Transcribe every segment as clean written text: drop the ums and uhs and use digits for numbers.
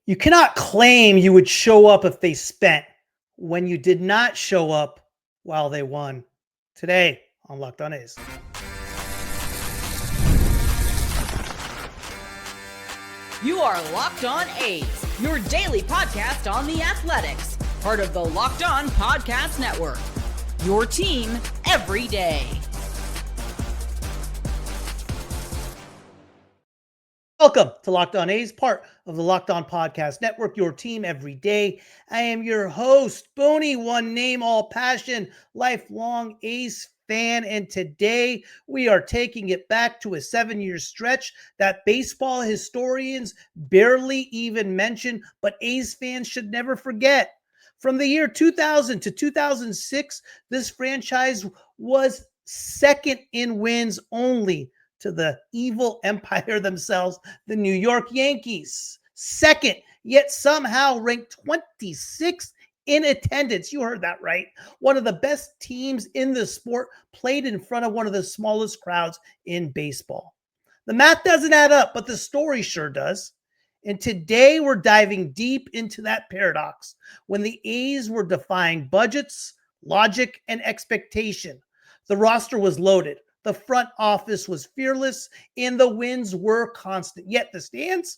You cannot claim you would show up if they spent when you did not show up while they won. Today on Locked On A's. You are Locked On A's, your daily podcast on the Athletics, part of the Locked On Podcast Network. Your team every day. Welcome to Locked On A's, part of the Locked On Podcast Network, your team every day. I am your host, Booney, one name, all passion, lifelong A's fan. And today we are taking it back to a 7-year stretch that baseball historians barely even mention, but A's fans should never forget. From the year 2000 to 2006, this franchise was second in wins only to the evil empire themselves, the New York Yankees. Second, yet somehow ranked 26th in attendance. You heard that right. One of the best teams in the sport played in front of one of the smallest crowds in baseball. The math doesn't add up, but the story sure does. And today we're diving deep into that paradox when the A's were defying budgets, logic, and expectation. The roster was loaded. The front office was fearless, and the wins were constant. Yet the stands,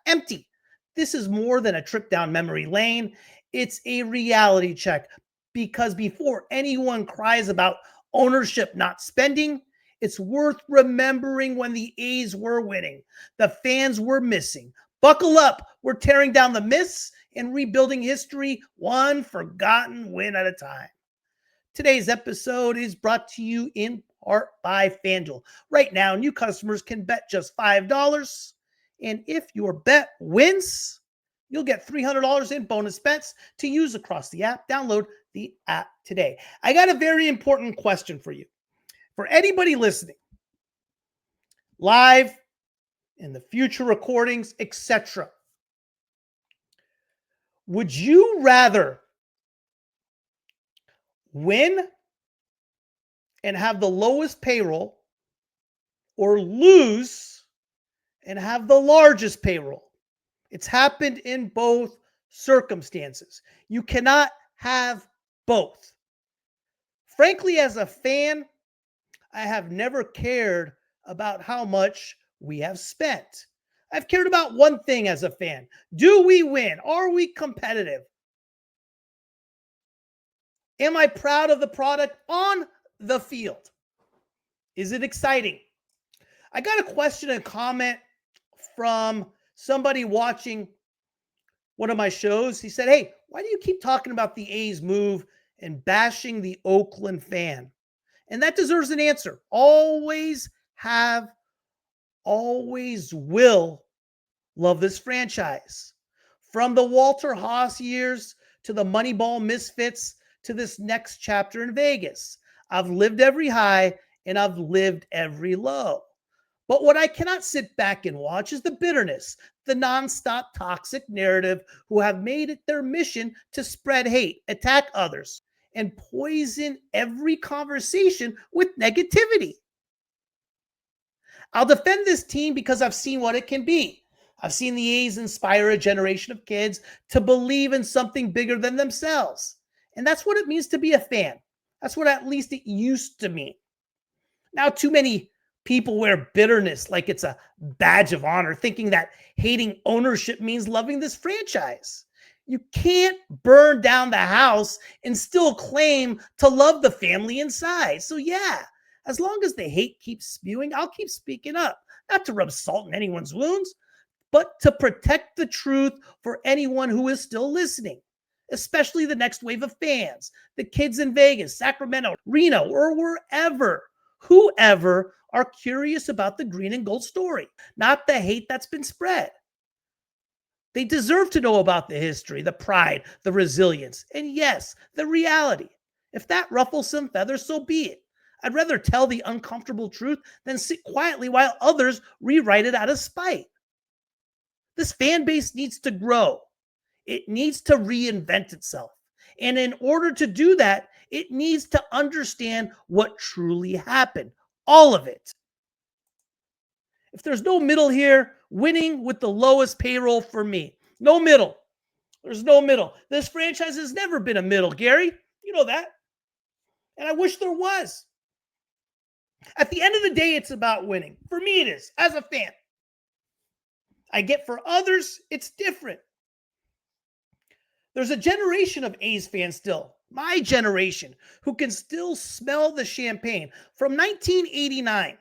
empty. This is more than a trip down memory lane. It's a reality check, because before anyone cries about ownership not spending, it's worth remembering when the A's were winning. The fans were missing. Buckle up. We're tearing down the myths and rebuilding history one forgotten win at a time. Today's episode is brought to you in part by FanDuel. Right now, new customers can bet just $5. And if your bet wins, you'll get $300 in bonus bets to use across the app. Download the app today. I got a very important question for you. For anybody listening, live, in the future recordings, etc. Would you rather win and have the lowest payroll, or lose and have the largest payroll? It's happened in both circumstances. You cannot have both. Frankly, as a fan, I have never cared about how much we have spent. I've cared about one thing as a fan. Do we win? Are we competitive? Am I proud of the product on the field? Is it exciting? I got a question and comment from somebody watching one of my shows. He said, "Hey, why do you keep talking about the A's move and bashing the Oakland fan?" And that deserves an answer. Always have, always will love this franchise. From the Walter Haas years to the Moneyball misfits to this next chapter in Vegas. I've lived every high and I've lived every low. But what I cannot sit back and watch is the bitterness, the nonstop toxic narrative who have made it their mission to spread hate, attack others, and poison every conversation with negativity. I'll defend this team because I've seen what it can be. I've seen the A's inspire a generation of kids to believe in something bigger than themselves. And that's what it means to be a fan. That's what at least it used to mean. Now, too many people wear bitterness like it's a badge of honor, thinking that hating ownership means loving this franchise. You can't burn down the house and still claim to love the family inside. So as long as the hate keeps spewing, I'll keep speaking up, not to rub salt in anyone's wounds, but to protect the truth for anyone who is still listening, especially the next wave of fans, the kids in Vegas, Sacramento, Reno, or wherever, whoever are curious about the green and gold story, not the hate that's been spread. They deserve to know about the history, the pride, the resilience, and yes, the reality. If that ruffles some feathers, so be it. I'd rather tell the uncomfortable truth than sit quietly while others rewrite it out of spite. This fan base needs to grow. It needs to reinvent itself. And in order to do that, it needs to understand what truly happened. All of it. If there's no middle here, winning with the lowest payroll for me. No middle. There's no middle. This franchise has never been a middle, Gary. You know that. And I wish there was. At the end of the day, it's about winning. For me, it is, as a fan. I get for others, it's different. There's a generation of A's fans still, my generation, who can still smell the champagne. From 1989,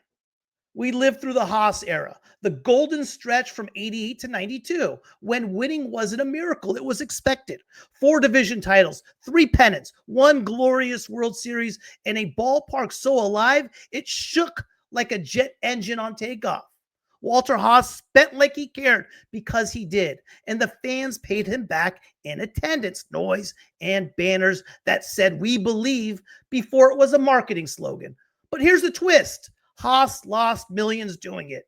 we lived through the Haas era, the golden stretch from 88 to 92, when winning wasn't a miracle. It was expected. 4 division titles, 3 pennants, 1 glorious World Series, and a ballpark so alive, it shook like a jet engine on takeoff. Walter Haas spent like he cared because he did, and the fans paid him back in attendance, noise, and banners that said, "We believe," before it was a marketing slogan. But here's the twist. Haas lost millions doing it.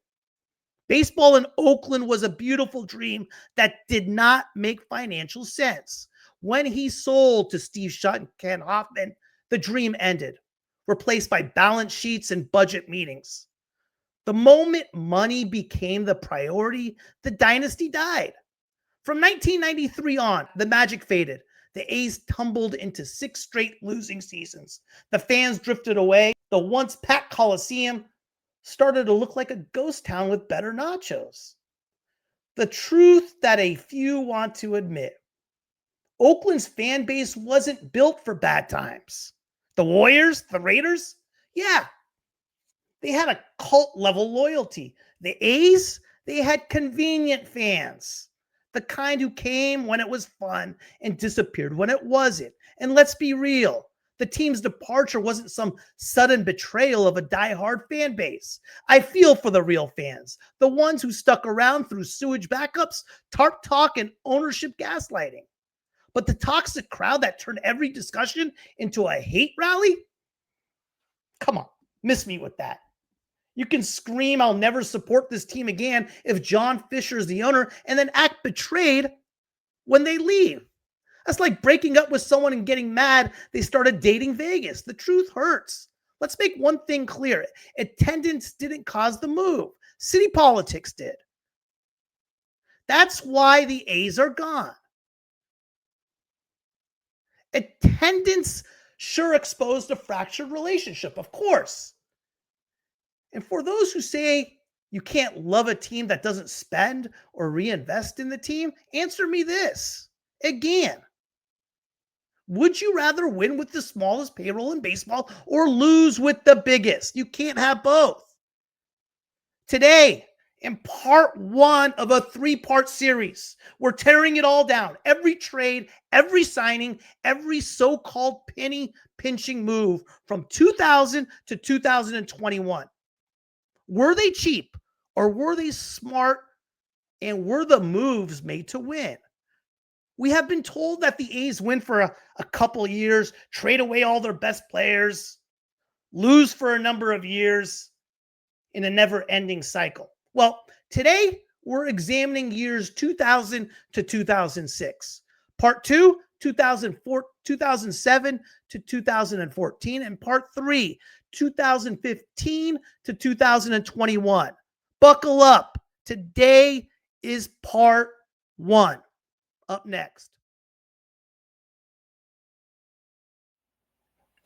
Baseball in Oakland was a beautiful dream that did not make financial sense. When he sold to Steve Shutt and Ken Hoffman, the dream ended, replaced by balance sheets and budget meetings. The moment money became the priority, the dynasty died. From 1993 on, the magic faded. The A's tumbled into 6 straight losing seasons. The fans drifted away. The once packed Coliseum started to look like a ghost town with better nachos. The truth that a few want to admit. Oakland's fan base wasn't built for bad times. The Warriors, the Raiders, yeah, they had a cult level loyalty. The A's, they had convenient fans. The kind who came when it was fun and disappeared when it wasn't. And let's be real, the team's departure wasn't some sudden betrayal of a diehard fan base. I feel for the real fans, the ones who stuck around through sewage backups, tarp talk, and ownership gaslighting. But the toxic crowd that turned every discussion into a hate rally? Come on, miss me with that. You can scream, "I'll never support this team again," if John Fisher is the owner, and then act betrayed when they leave. That's like breaking up with someone and getting mad they started dating Vegas. The truth hurts. Let's make one thing clear. Attendance didn't cause the move. City politics did. That's why the A's are gone. Attendance sure exposed a fractured relationship, of course. And for those who say you can't love a team that doesn't spend or reinvest in the team, answer me this again. Would you rather win with the smallest payroll in baseball or lose with the biggest? You can't have both. Today, in part 1 of a 3-part series, we're tearing it all down. Every trade, every signing, every so-called penny pinching move from 2000 to 2021. Were they cheap or were they smart, and were the moves made to win? We have been told that the A's win for a couple years, trade away all their best players, lose for a number of years in a never-ending cycle. Well, today we're examining years 2000 to 2006. Part 2, 2007 to 2014, and Part 3, 2015 to 2021. Buckle up. Today is Part 1. Up next.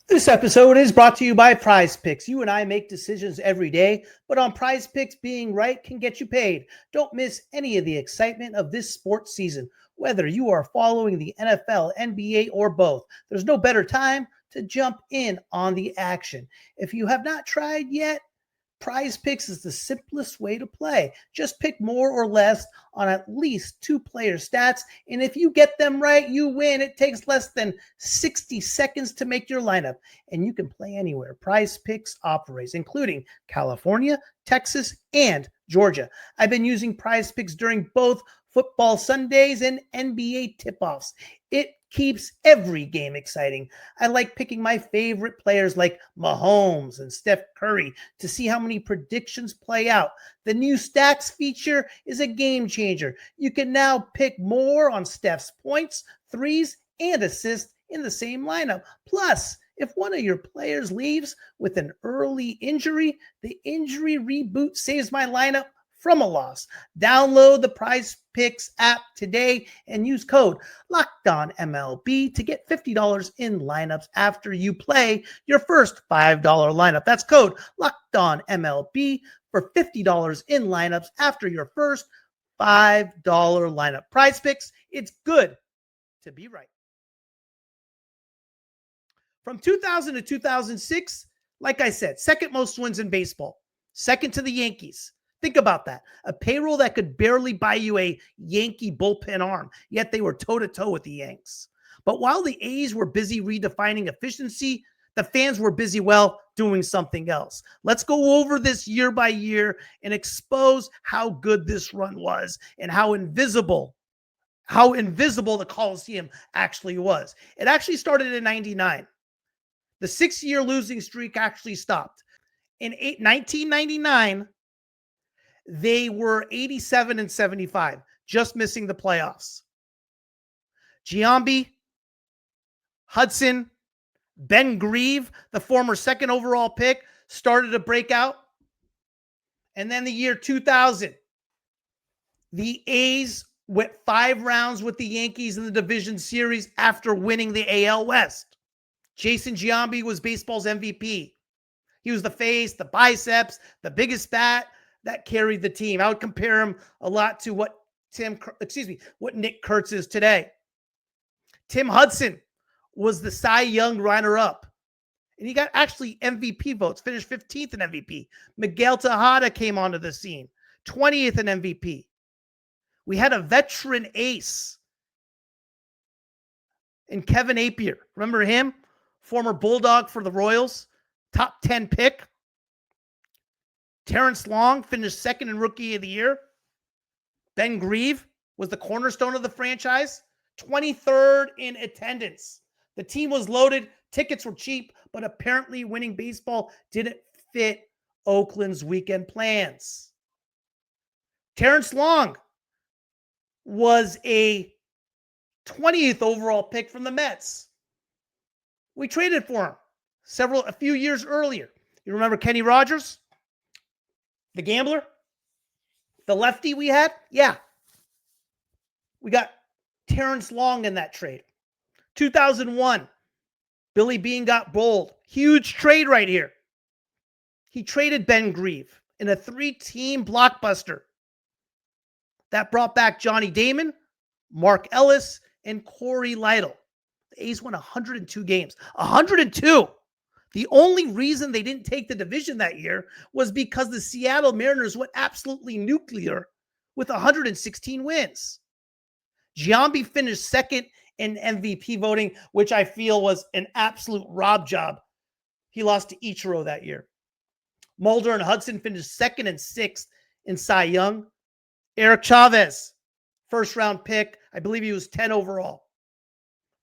This episode is brought to you by Prize Picks. You and I make decisions every day, but on Prize Picks, being right can get you paid. Don't miss any of the excitement of this sports season, whether you are following the NFL, NBA, or both. There's no better time to jump in on the action. If you have not tried yet, Prize Picks is the simplest way to play. Just pick more or less on at least 2 player stats, and if you get them right, you win. It takes less than 60 seconds to make your lineup, and you can play anywhere Prize Picks operates, including California, Texas, and Georgia. I've been using Prize Picks during both football Sundays and NBA tip-offs. It keeps every game exciting. I like picking my favorite players like Mahomes and Steph Curry to see how many predictions play out. The new stats feature is a game changer. You can now pick more on Steph's points, threes, and assists in the same lineup. Plus, if one of your players leaves with an early injury, the injury reboot saves my lineup from a loss. Download the Prize Picks app today and use code LOCKEDONMLB to get $50 in lineups after you play your first $5 lineup. That's code LOCKEDONMLB for $50 in lineups after your first $5 lineup. Prize Picks, it's good to be right. From 2000 to 2006, like I said, second most wins in baseball, second to the Yankees. Think about that. A payroll that could barely buy you a Yankee bullpen arm, yet they were toe-to-toe with the Yanks. But while the A's were busy redefining efficiency, the fans were busy, doing something else. Let's go over this year by year and expose how good this run was and how invisible the Coliseum actually was. It actually started in 99. The 6-year losing streak actually stopped. In 1999, they were 87-75, just missing the playoffs. Giambi, Hudson, Ben Grieve, the former second overall pick, started to break out. And then the year 2000, the A's went 5 rounds with the Yankees in the division series after winning the AL West. Jason Giambi was baseball's MVP. He was the face, the biceps, the biggest bat that carried the team. I would compare him a lot to what Nick Kurtz is today. Tim Hudson was the Cy Young runner-up, and he got actually MVP votes, finished 15th in MVP. Miguel Tejada came onto the scene, 20th in MVP. We had a veteran ace in Kevin Appier. Remember him? Former Bulldog for the Royals, top 10 pick. Terrence Long finished second in Rookie of the Year. Ben Grieve was the cornerstone of the franchise, 23rd in attendance. The team was loaded, tickets were cheap, but apparently winning baseball didn't fit Oakland's weekend plans. Terrence Long was a 20th overall pick from the Mets. We traded for him a few years earlier. You remember Kenny Rogers? The gambler? The lefty we had? Yeah. We got Terrence Long in that trade. 2001, Billy Beane got bold. Huge trade right here. He traded Ben Grieve in a 3-team blockbuster that brought back Johnny Damon, Mark Ellis, and Corey Lytle. The A's won 102 games. 102! The only reason they didn't take the division that year was because the Seattle Mariners went absolutely nuclear with 116 wins. Giambi finished second in MVP voting, which I feel was an absolute rob job. He lost to Ichiro that year. Mulder and Hudson finished second and 6th in Cy Young. Eric Chavez, first-round pick. I believe he was 10 overall.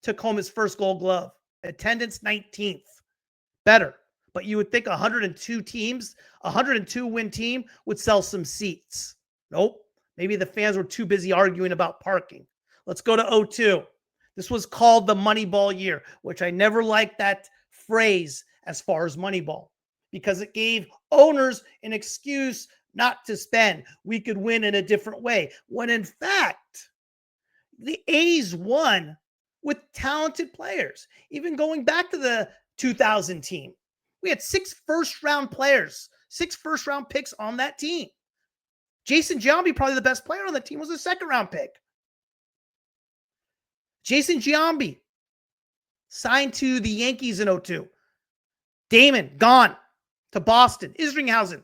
Took home his first Gold Glove. Attendance 19th. Better. But you would think 102-win team would sell some seats. Nope. Maybe the fans were too busy arguing about parking. Let's go to 2002. This was called the Moneyball year, which I never liked that phrase as far as Moneyball, because it gave owners an excuse not to spend. We could win in a different way. When in fact, the A's won with talented players. Even going back to the 2000 team, we had 6 first-round players, 6 first-round picks on that team. Jason Giambi, probably the best player on the team, was a second-round pick. Jason Giambi signed to the Yankees in 2002. Damon, gone to Boston. Isringhausen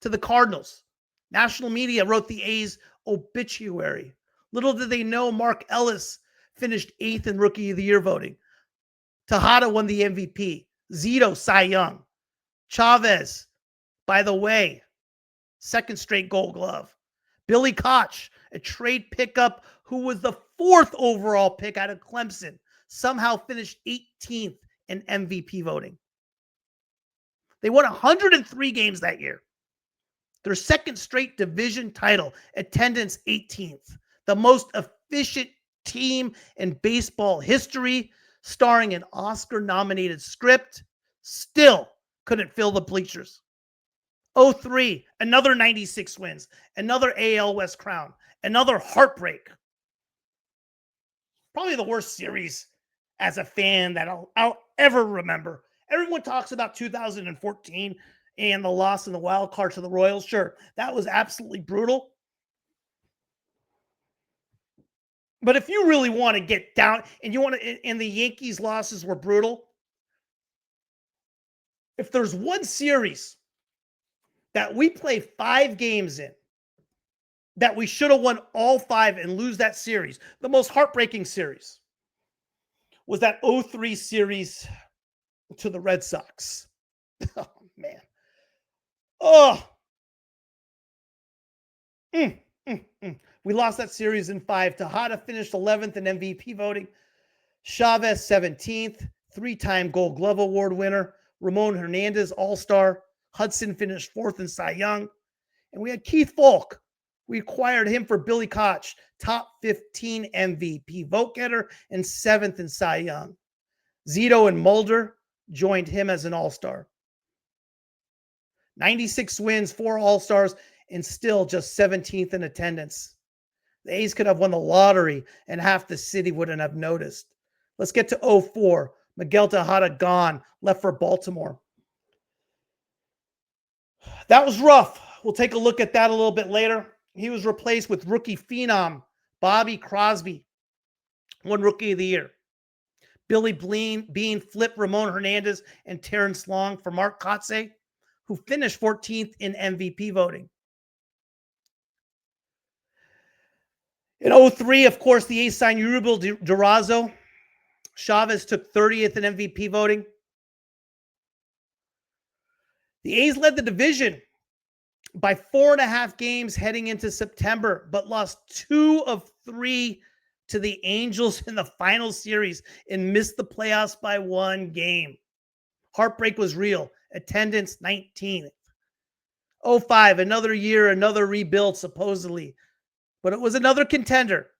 to the Cardinals. National media wrote the A's obituary. Little did they know Mark Ellis finished 8th in Rookie of the Year voting. Tejada won the MVP. Zito, Cy Young. Chavez, by the way, second straight Gold Glove. Billy Koch, a trade pickup who was the 4th overall pick out of Clemson, somehow finished 18th in MVP voting. They won 103 games that year. Their second straight division title, attendance 18th. The most efficient team in baseball history, starring an Oscar-nominated script, still couldn't fill the bleachers. 03, another 96 wins, another AL West crown, another heartbreak. Probably the worst series as a fan that I'll ever remember. Everyone talks about 2014 and the loss in the wild card to the Royals. Sure, that was absolutely brutal. But if you really want to get down and you want to, and the Yankees losses were brutal, if there's one series that we play 5 games in that we should have won all 5 and lose that series, the most heartbreaking series was that 03 series to the Red Sox. Oh, man. Oh. We lost that series in 5. Tejada finished 11th in MVP voting. Chavez 17th, 3-time Gold Glove Award winner. Ramon Hernandez, All-Star. Hudson finished 4th in Cy Young. And we had Keith Falk. We acquired him for Billy Koch, top 15 MVP vote getter and 7th in Cy Young. Zito and Mulder joined him as an All-Star. 96 wins, 4 All-Stars, and still just 17th in attendance. The A's could have won the lottery and half the city wouldn't have noticed. Let's get to 04. Miguel Tejada gone, left for Baltimore. That was rough. We'll take a look at that a little bit later. He was replaced with rookie phenom Bobby Crosby, won Rookie of the Year. Billy Bean flipped Ramon Hernandez and Terrence Long for Mark Kotze, who finished 14th in MVP voting. In 03, of course, the A's signed Yurubel Durazo. Chavez took 30th in MVP voting. The A's led the division by 4.5 games heading into September, but lost 2 of 3 to the Angels in the final series and missed the playoffs by 1 game. Heartbreak was real. Attendance 19th. 05, another year, another rebuild, supposedly. But it was another contender.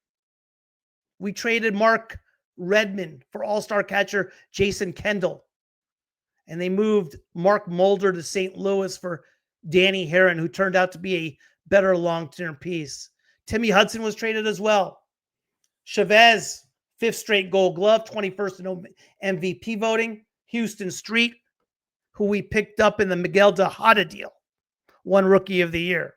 We traded Mark Redmond for all-star catcher Jason Kendall. And they moved Mark Mulder to St. Louis for Danny Herron, who turned out to be a better long-term piece. Timmy Hudson was traded as well. Chavez, 5th straight Gold Glove, 21st in MVP voting. Houston Street, who we picked up in the Miguel Tejada deal, won Rookie of the Year.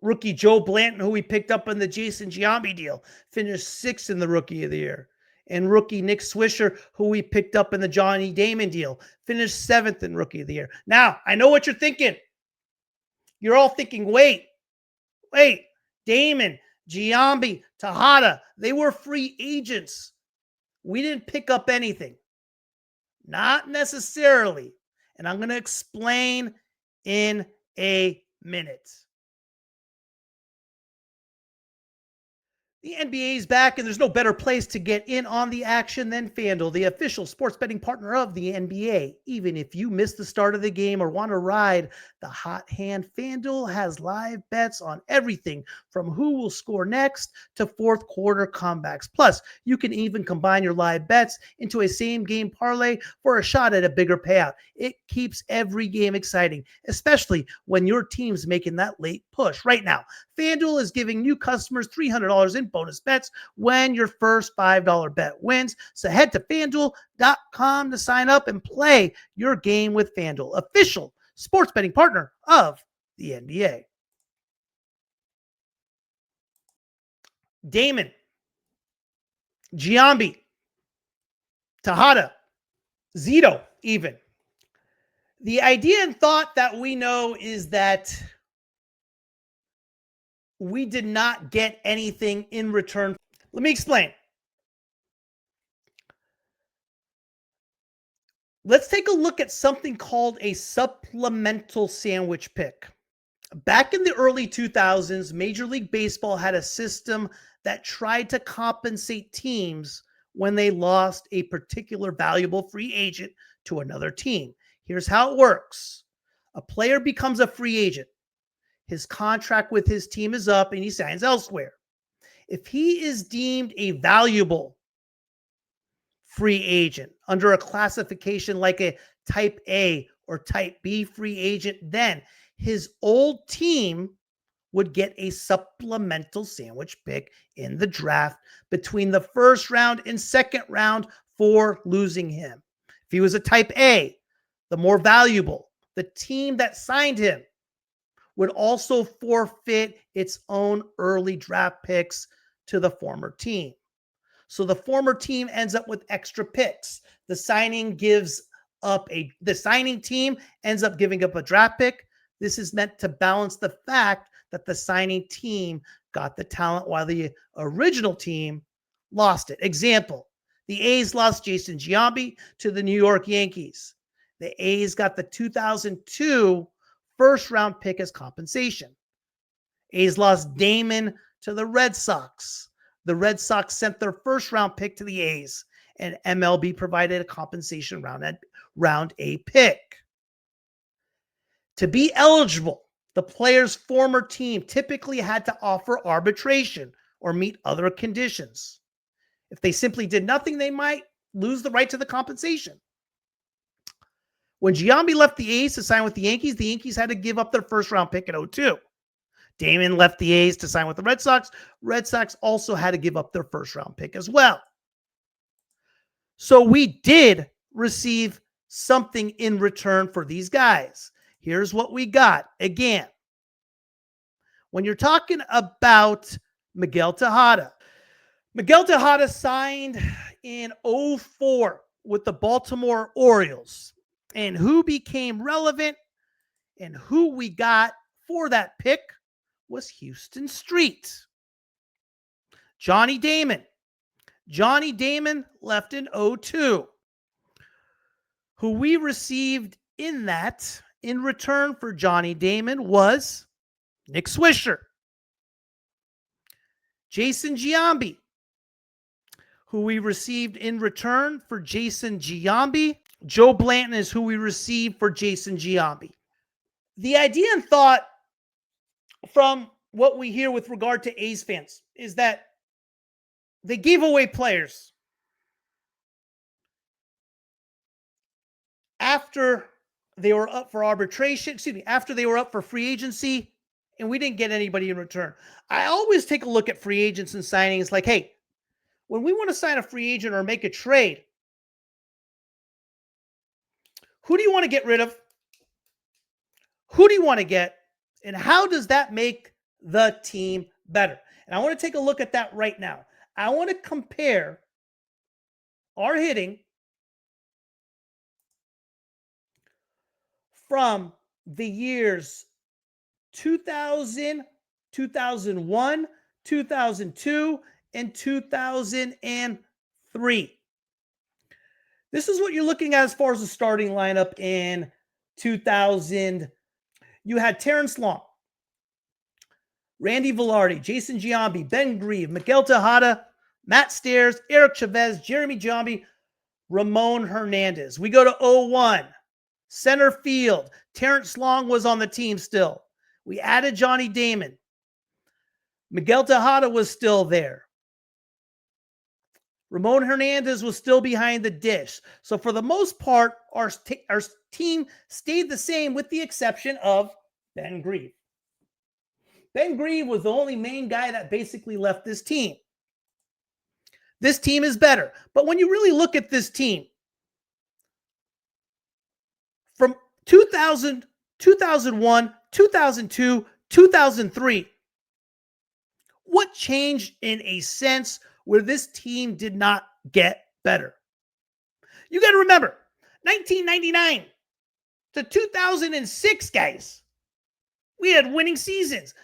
Rookie Joe Blanton, who we picked up in the Jason Giambi deal, finished 6th in the Rookie of the Year. And rookie Nick Swisher, who we picked up in the Johnny Damon deal, finished 7th in Rookie of the Year. Now, I know what you're thinking. You're all thinking, wait, Damon, Giambi, Tejada, they were free agents. We didn't pick up anything. Not necessarily. And I'm going to explain in a minute. The NBA is back, and there's no better place to get in on the action than FanDuel, the official sports betting partner of the NBA. Even if you missed the start of the game or want to ride the hot hand, FanDuel has live bets on everything from who will score next to fourth quarter comebacks. Plus, you can even combine your live bets into a same-game parlay for a shot at a bigger payout. It keeps every game exciting, especially when your team's making that late push. Right now, FanDuel is giving new customers $300 in bonus bets when your first $5 bet wins. So head to FanDuel.com to sign up and play your game with FanDuel, official sports betting partner of the NBA. Damon, Giambi, Tejada, Zito even. The idea and thought that we know is that we did not get anything in return. Let me explain. Let's take a look at something called a supplemental sandwich pick. Back in the early 2000s, Major League Baseball had a system that tried to compensate teams when they lost a particular valuable free agent to another team. Here's how it works. A player becomes a free agent. His contract with his team is up and he signs elsewhere. If he is deemed a valuable free agent under a classification like a type A or type B free agent, then his old team would get a supplemental sandwich pick in the draft between the first round and second round for losing him. If he was a type A, the more valuable, the team that signed him would also forfeit its own early draft picks to the former team. So the former team ends up with extra picks. The signing team ends up giving up a draft pick. This is meant to balance the fact that the signing team got the talent while the original team lost it. Example, the A's lost Jason Giambi to the New York Yankees. The A's got the 2002 first-round pick as compensation. A's lost Damon to the Red Sox. The Red Sox sent their first-round pick to the A's, and MLB provided a compensation round A pick. To be eligible, the player's former team typically had to offer arbitration or meet other conditions. If they simply did nothing, they might lose the right to the compensation. When Giambi left the A's to sign with the Yankees had to give up their first-round pick in 2002. Damon left the A's to sign with the Red Sox. Red Sox also had to give up their first-round pick as well. So we did receive something in return for these guys. Here's what we got. Again, when you're talking about Miguel Tejada signed in 2004 with the Baltimore Orioles. And who became relevant and who we got for that pick was Houston Street. Johnny Damon. Johnny Damon left in 2002. Who we received in return for Johnny Damon was Nick Swisher. Jason Giambi. Who we received in return for Jason Giambi. Joe Blanton is who we received for Jason Giambi. The idea and thought from what we hear with regard to A's fans is that they gave away players after they were up for arbitration, after they were up for free agency, and we didn't get anybody in return. I always take a look at free agents and signings like, hey, when we want to sign a free agent or make a trade, who do you want to get rid of? Who do you want to get? And how does that make the team better? And I want to take a look at that right now. I want to compare our hitting from the years 2000, 2001, 2002, and 2003. This is what you're looking at as far as the starting lineup in 2000. You had Terrence Long, Randy Velarde, Jason Giambi, Ben Grieve, Miguel Tejada, Matt Stairs, Eric Chavez, Jeremy Giambi, Ramon Hernandez. We go to 2001. Center field. Terrence Long was on the team still. We added Johnny Damon. Miguel Tejada was still there. Ramon Hernandez was still behind the dish. So for the most part, our team stayed the same with the exception of Ben Grieve. Ben Grieve was the only main guy that basically left this team. This team is better. But when you really look at this team, from 2000, 2001, 2002, 2003, what changed in a sense where this team did not get better? You got to remember, 1999 to 2006, guys, we had winning seasons.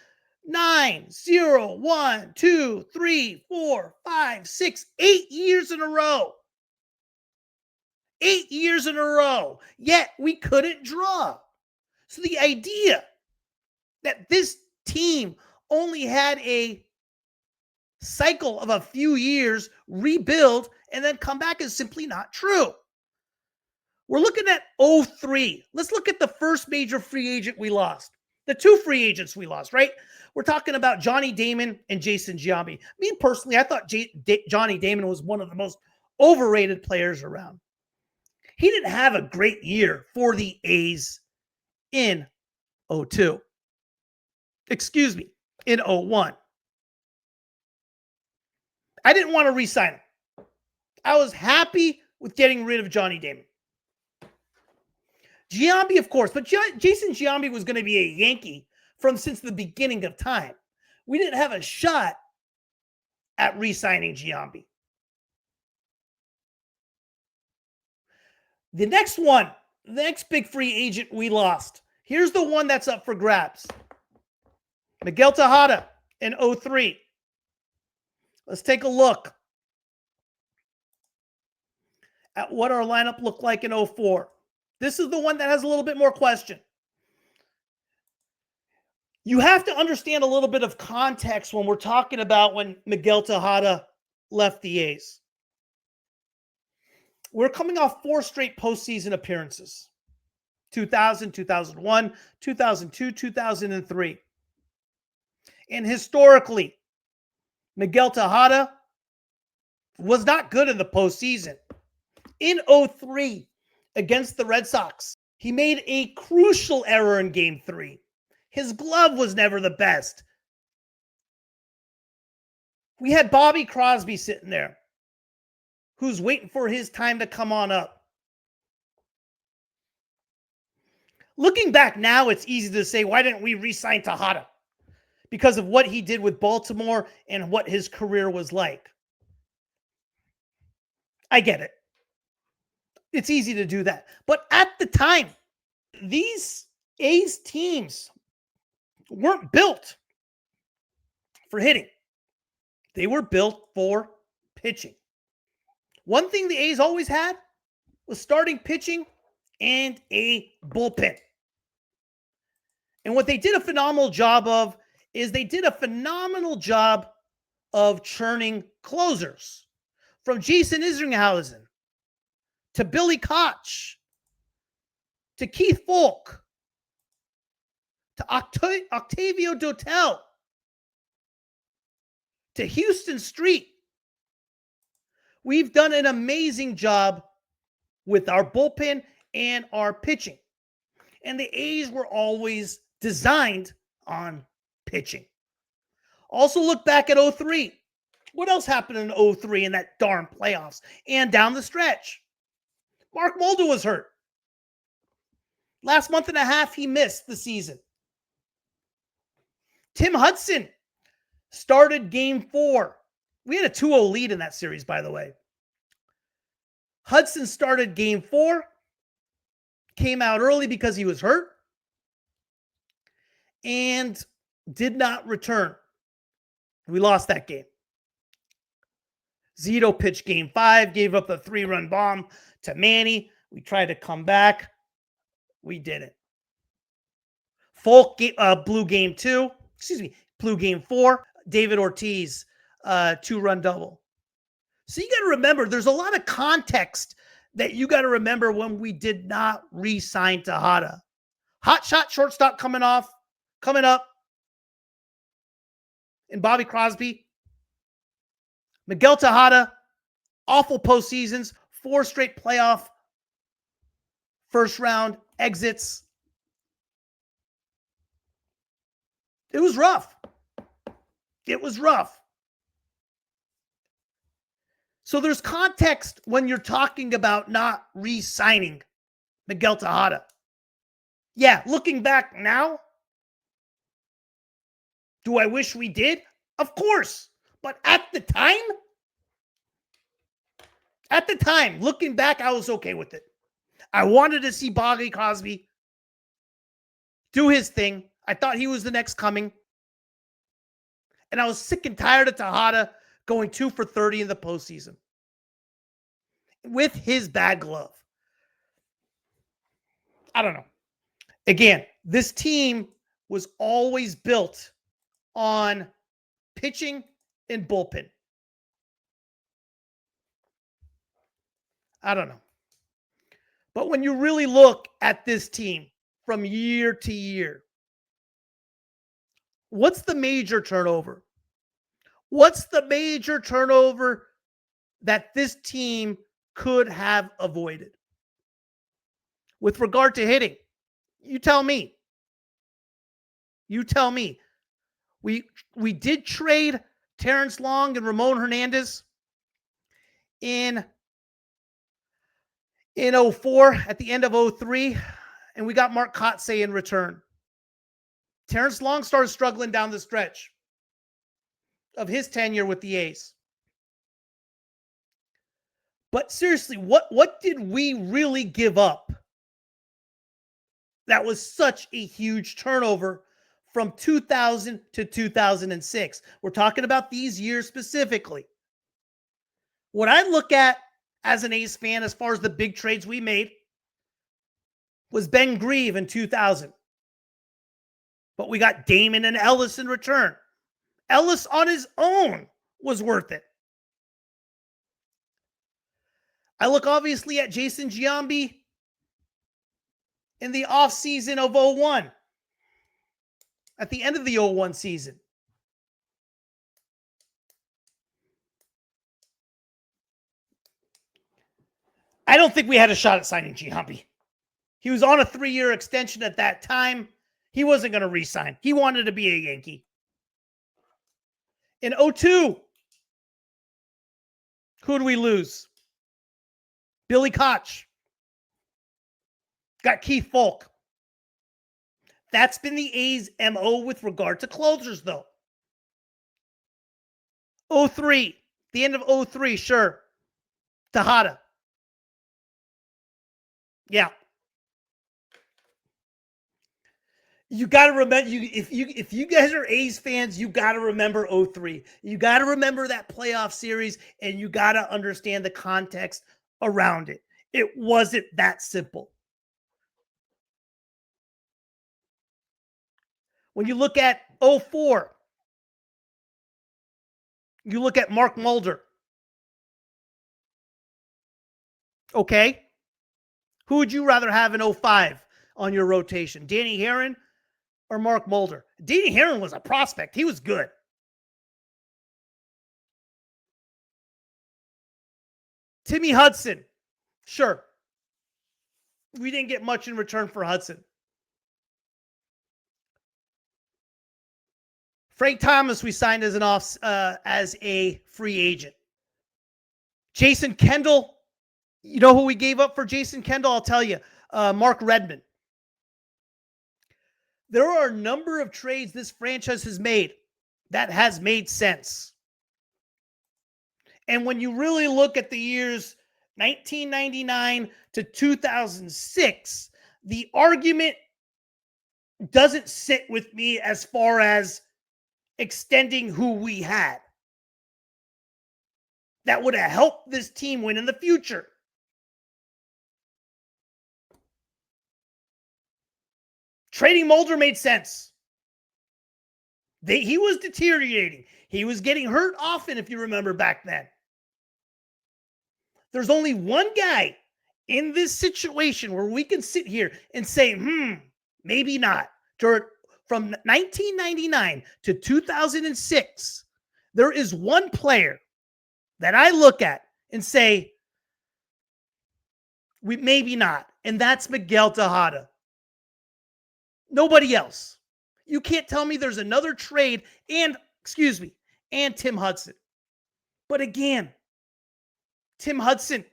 9, 0, 1, 2, 3, 4, 5, 6, 8 years in a row. 8 years in a row. Yet we couldn't draw. So the idea that this team only had a cycle of a few years, rebuild, and then come back is simply not true. We're looking at 2003. Let's look at the first major free agent we lost. The two free agents we lost, right? We're talking about Johnny Damon and Jason Giambi. Me personally, I thought Johnny Damon was one of the most overrated players around. He didn't have a great year for the A's in 02. Excuse me, in 01. I didn't want to re-sign him. I was happy with getting rid of Johnny Damon. Giambi, of course, but Jason Giambi was going to be a Yankee since the beginning of time. We didn't have a shot at re-signing Giambi. The next one, the next big free agent we lost. Here's the one that's up for grabs. Miguel Tejada in 03. Let's take a look at what our lineup looked like in 04. This is the one that has a little bit more question. You have to understand a little bit of context when we're talking about when Miguel Tejada left the A's. We're coming off 4 straight postseason appearances. 2000, 2001, 2002, 2003. And historically, Miguel Tejada was not good in the postseason. In 03, against the Red Sox, he made a crucial error in Game 3. His glove was never the best. We had Bobby Crosby sitting there, who's waiting for his time to come on up. Looking back now, it's easy to say, why didn't we re-sign Tejada? Because of what he did with Baltimore and what his career was like. I get it. It's easy to do that. But at the time, these A's teams weren't built for hitting. They were built for pitching. One thing the A's always had was starting pitching and a bullpen. And what they did a phenomenal job of is they did a phenomenal job of churning closers. From Jason Isringhausen to Billy Koch to Keith Falk to Octavio Dotel to Houston Street. We've done an amazing job with our bullpen and our pitching. And the A's were always designed on pitching. Also look back at 03. What else happened in 03 in that darn playoffs and down the stretch? Mark Mulder was hurt. Last month and a half, he missed the season. Tim Hudson started Game 4. We had a 2-0 lead in that series, by the way. Hudson started Game 4, came out early because he was hurt, and did not return. We lost that game. Zito pitched Game 5, gave up a 3-run bomb to Manny. We tried to come back. We didn't. Folk blew Game 2. Blew Game 4. David Ortiz, 2-run double. So you got to remember, there's a lot of context that you got to remember when we did not re-sign Tejada. Hot shot shortstop coming up. And Bobby Crosby. Miguel Tejada, awful postseasons, 4 straight playoff first round exits. It was rough. So there's context when you're talking about not re-signing Miguel Tejada. Yeah, looking back now, do I wish we did? Of course. But at the time, looking back, I was okay with it. I wanted to see Bobby Crosby do his thing. I thought he was the next coming. And I was sick and tired of Tejada going 2 for 30 in the postseason with his bad glove. I don't know. Again, this team was always built on pitching and bullpen. I don't know. But when you really look at this team from year to year, what's the major turnover? What's the major turnover that this team could have avoided? with regard to hitting? You tell me. You tell me. We did trade Terrence Long and Ramon Hernandez in 04 at the end of 03, and we got Mark Kotsay in return. Terrence Long started struggling down the stretch of his tenure with the A's. But seriously, what did we really give up? That was such a huge turnover from 2000 to 2006. We're talking about these years specifically. What I look at as an A's fan, as far as the big trades we made, was Ben Grieve in 2000. But we got Damon and Ellis in return. Ellis on his own was worth it. I look obviously at Jason Giambi in the offseason of 01. At the end of the 01 season. I don't think we had a shot at signing Giambi. He was on a 3-year extension at that time. He wasn't going to re-sign. He wanted to be a Yankee. In 02, who do we lose? Billy Koch. Got Keith Folk. That's been the A's MO with regard to closers, though. 03, the end of 03, sure. Tejada. Yeah. You got to remember, if you guys are A's fans, you got to remember 03. You got to remember that playoff series, and you got to understand the context around it. It wasn't that simple. When you look at 04, you look at Mark Mulder. Okay? Who would you rather have in 05 on your rotation? Danny Herron or Mark Mulder? Danny Herron was a prospect. He was good. Timmy Hudson. Sure. We didn't get much in return for Hudson. Frank Thomas we signed as as a free agent. Jason Kendall. You know who we gave up for Jason Kendall? I'll tell you. Mark Redmond. There are a number of trades this franchise has made that has made sense. And when you really look at the years 1999 to 2006, the argument doesn't sit with me as far as extending who we had. That would have helped this team win in the future. Trading Mulder made sense. He was deteriorating. He was getting hurt often, if you remember back then. There's only one guy in this situation where we can sit here and say, maybe not. From 1999 to 2006, there is one player that I look at and say, maybe not. And that's Miguel Tejada. Nobody else. You can't tell me there's another trade and Tim Hudson. But again, Tim Hudson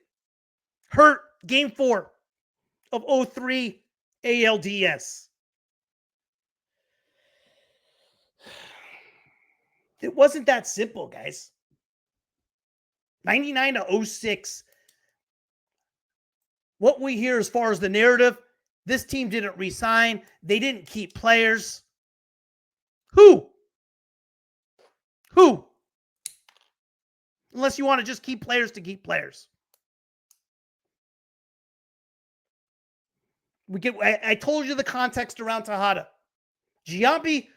hurt game 4 of 03 ALDS. It wasn't that simple, guys. 99 to 06. What we hear as far as the narrative, this team didn't re-sign. They didn't keep players. Who? Unless you want to just keep players to keep players. I told you the context around Tejada. Giambi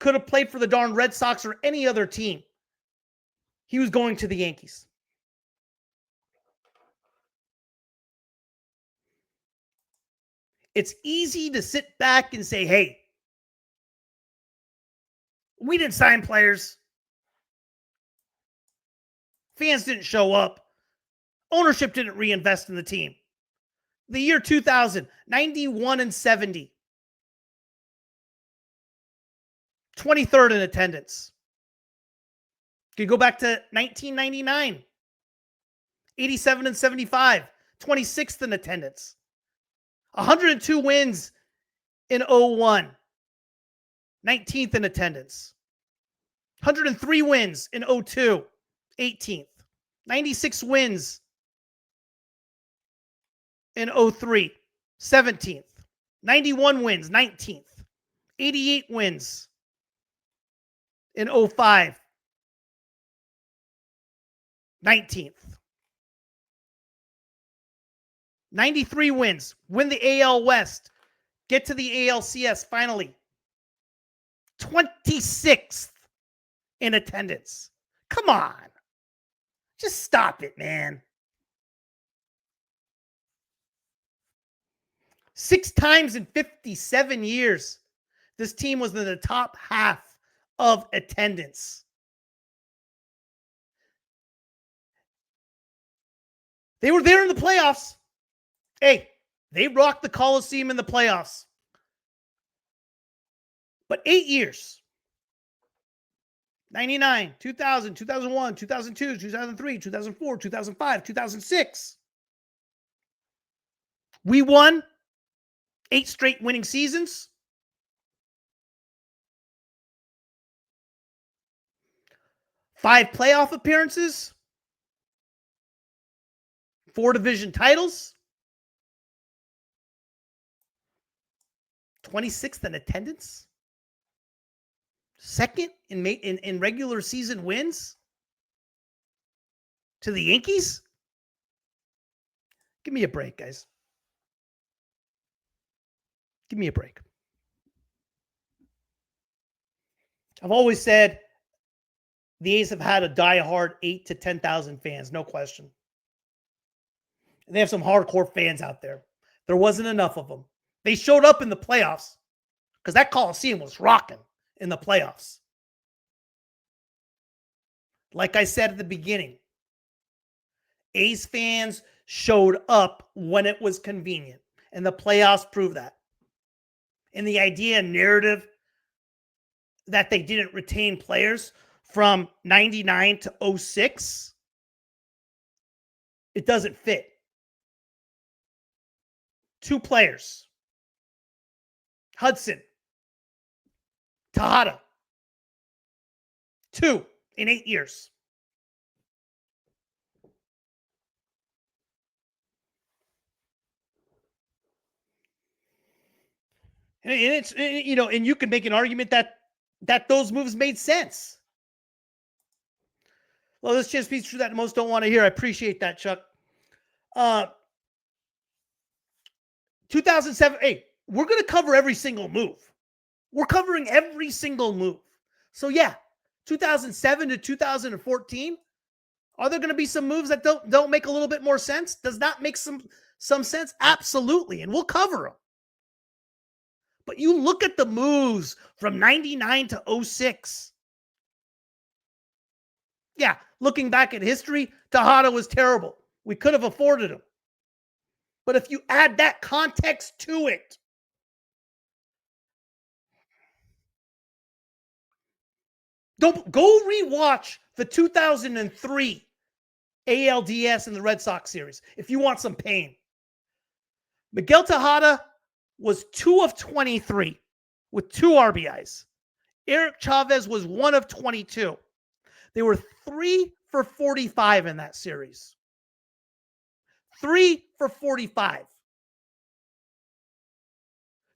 could have played for the darn Red Sox or any other team. He was going to the Yankees. It's easy to sit back and say, hey, we didn't sign players. Fans didn't show up. Ownership didn't reinvest in the team. The year 2000, 91 and 70. 23rd in attendance. You could go back to 1999. 87 and 75. 26th in attendance. 102 wins in 01. 19th in attendance. 103 wins in 02. 18th. 96 wins in 03. 17th. 91 wins. 19th. 88 wins in 05. 19th. 93 wins. Win the AL West. Get to the ALCS finally. 26th in attendance. Come on. Just stop it, man. 6 times in 57 years, this team was in the top half of attendance. They were there in the playoffs. Hey, they rocked the Coliseum in the playoffs. But 8 years. 99, 2000, 2001, 2002, 2003, 2004, 2005, 2006. We won 8 straight winning seasons. 5 playoff appearances. 4 division titles. 26th in attendance. 2nd in regular season wins to the Yankees. Give me a break, guys. Give me a break. I've always said the A's have had a diehard 8,000 to 10,000 fans, no question. And they have some hardcore fans out there. There wasn't enough of them. They showed up in the playoffs because that Coliseum was rocking in the playoffs. Like I said at the beginning, A's fans showed up when it was convenient, and the playoffs proved that. And the idea and narrative that they didn't retain players from 99 to 06, it doesn't fit. 2 players. Hudson. Tejada. 2 in 8 years. And it's, you know, and you can make an argument that those moves made sense. Well, this just speaks to that most don't want to hear. I appreciate that, Chuck. 2007. Hey, we're going to cover every single move. We're covering every single move. So yeah, 2007 to 2014. Are there going to be some moves that don't make a little bit more sense? Does that make some sense? Absolutely, and we'll cover them. But you look at the moves from 99 to 06. Yeah, looking back at history, Tejada was terrible. We could have afforded him. But if you add that context to it, don't go rewatch the 2003 ALDS and the Red Sox series if you want some pain. Miguel Tejada was 2 of 23 with 2 RBIs. Eric Chavez was 1 of 22. They were 3 for 45 in that series. 3 for 45.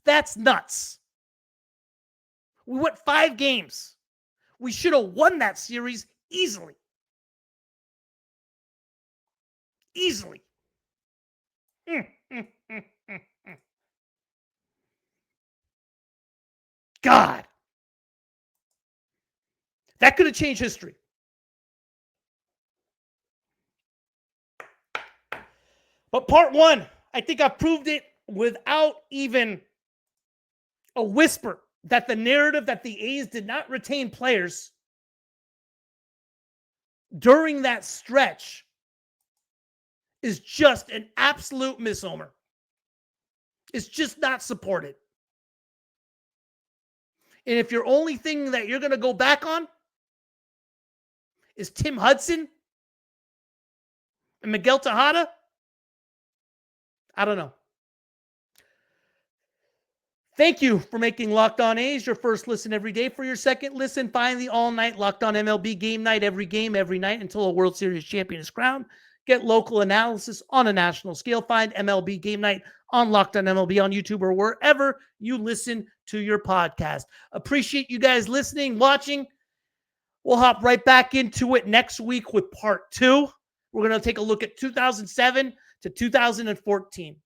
That's nuts. We went 5 games. We should have won that series easily. Easily. God. That could have changed history. But part 1, I think I proved it without even a whisper that the narrative that the A's did not retain players during that stretch is just an absolute misnomer. It's just not supported. And if your only thing that you're going to go back on is Tim Hudson and Miguel Tejada, I don't know. Thank you for making Locked On A's your first listen every day. For your second listen, find the all-night Locked On MLB game night, every game, every night until a World Series champion is crowned. Get local analysis on a national scale. Find MLB game night on Locked On MLB on YouTube or wherever you listen to your podcast. Appreciate you guys listening, watching. We'll hop right back into it next week with part 2. We're going to take a look at 2007 to 2014.